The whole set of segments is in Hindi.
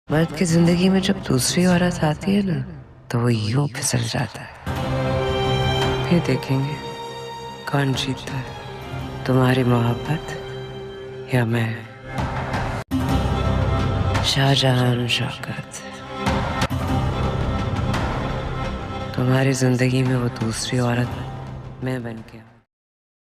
मर्द की जिंदगी में जब दूसरी औरत आती है ना, तो वो यूं फिसल जाता है। फिर देखेंगे कौन जीतता है, तुम्हारी मोहब्बत या मैं। शाहजहां शौकत, तुम्हारी जिंदगी में वो दूसरी औरत मैं बन के।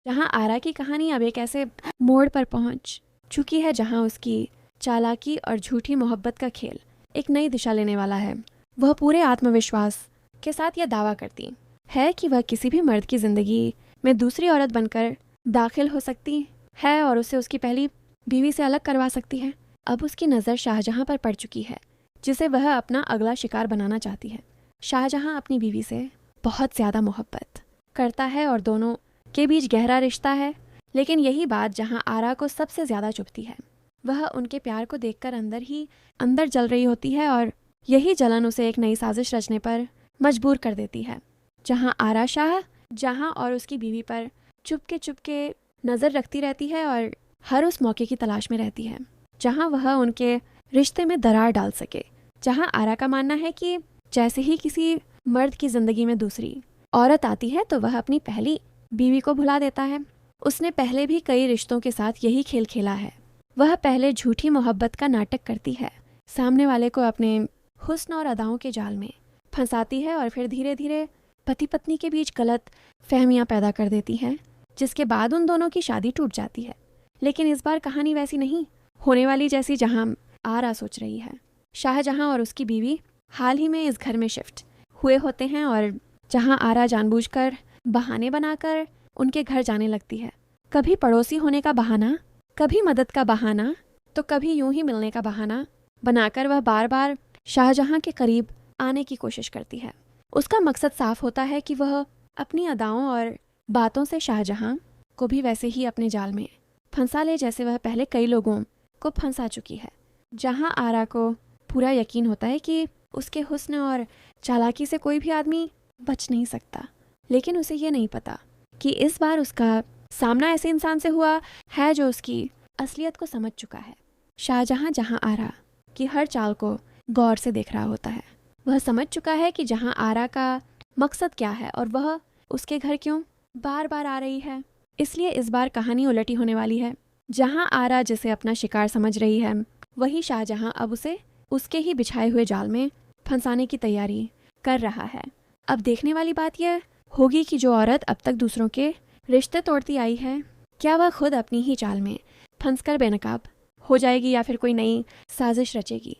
जहां आरा की कहानी अब एक ऐसे मोड़ पर पहुंच चुकी है जहां उसकी चालाकी और झूठी मोहब्बत का खेल एक नई दिशा लेने वाला है। वह पूरे आत्मविश्वास के साथ यह दावा करती है कि वह किसी भी मर्द की जिंदगी में दूसरी औरत बनकर दाखिल हो सकती है और उसे उसकी पहली बीवी से अलग करवा सकती है। अब उसकी नज़र शाहजहां पर पड़ चुकी है, जिसे वह अपना अगला शिकार बनाना चाहती है। शाहजहां अपनी बीवी से बहुत ज़्यादा मोहब्बत करता है और दोनों के बीच गहरा रिश्ता है, लेकिन यही बात जहां आरा को सबसे ज़्यादा चुभती है। वह उनके प्यार को देखकर अंदर ही अंदर जल रही होती है और यही जलन उसे एक नई साजिश रचने पर मजबूर कर देती है। जहां आरा शाहजहां और उसकी बीवी पर चुपके नज़र रखती रहती है और हर उस मौके की तलाश में रहती है जहां वह उनके रिश्ते में दरार डाल सके। जहां आरा का मानना है कि जैसे ही किसी मर्द की ज़िंदगी में दूसरी औरत आती है तो वह अपनी पहली बीवी को भुला देता है। उसने पहले भी कई रिश्तों के साथ यही खेल खेला है। वह पहले झूठी मोहब्बत का नाटक करती है, सामने वाले को अपने हुस्न और अदाओं के जाल में फंसाती है और फिर धीरे धीरे पति पत्नी के बीच गलत फहमियाँ पैदा कर देती है, जिसके बाद उन दोनों की शादी टूट जाती है। लेकिन इस बार कहानी वैसी नहीं होने वाली जैसी जहां आरा सोच रही है। शाहजहां और उसकी बीवी हाल ही में इस घर में शिफ्ट हुए होते हैं और जहां आरा जानबूझकर बहाने बनाकर उनके घर जाने लगती है। कभी पड़ोसी होने का बहाना, कभी मदद का बहाना, तो कभी यूं ही मिलने का बहाना बनाकर वह बार बार शाहजहां के करीब आने की कोशिश करती है। उसका मकसद साफ होता है कि वह अपनी अदाओं और बातों से शाहजहां को भी वैसे ही अपने जाल में फंसा ले जैसे वह पहले कई लोगों को फंसा चुकी है। जहां आरा को पूरा यकीन होता है कि उसके हुस्न और चालाकी से कोई भी आदमी बच नहीं सकता, लेकिन उसे ये नहीं पता कि इस बार उसका सामना ऐसे इंसान से हुआ है जो उसकी असलियत को समझ चुका है। शाहजहां जहां आरा की हर चाल को गौर से देख रहा होता है। वह समझ चुका है कि जहां आरा का मकसद क्या है और वह उसके घर क्यों बार बार आ रही है। इसलिए इस बार कहानी उलटी होने वाली है। जहां आरा जिसे अपना शिकार समझ रही है, वही शाहजहां अब उसे उसके ही बिछाए हुए जाल में फंसाने की तैयारी कर रहा है। अब देखने वाली बात यह होगी कि जो औरत अब तक दूसरों के रिश्ते तोड़ती आई है, क्या वह खुद अपनी ही चाल में फंसकर बेनकाब हो जाएगी या फिर कोई नई साजिश रचेगी।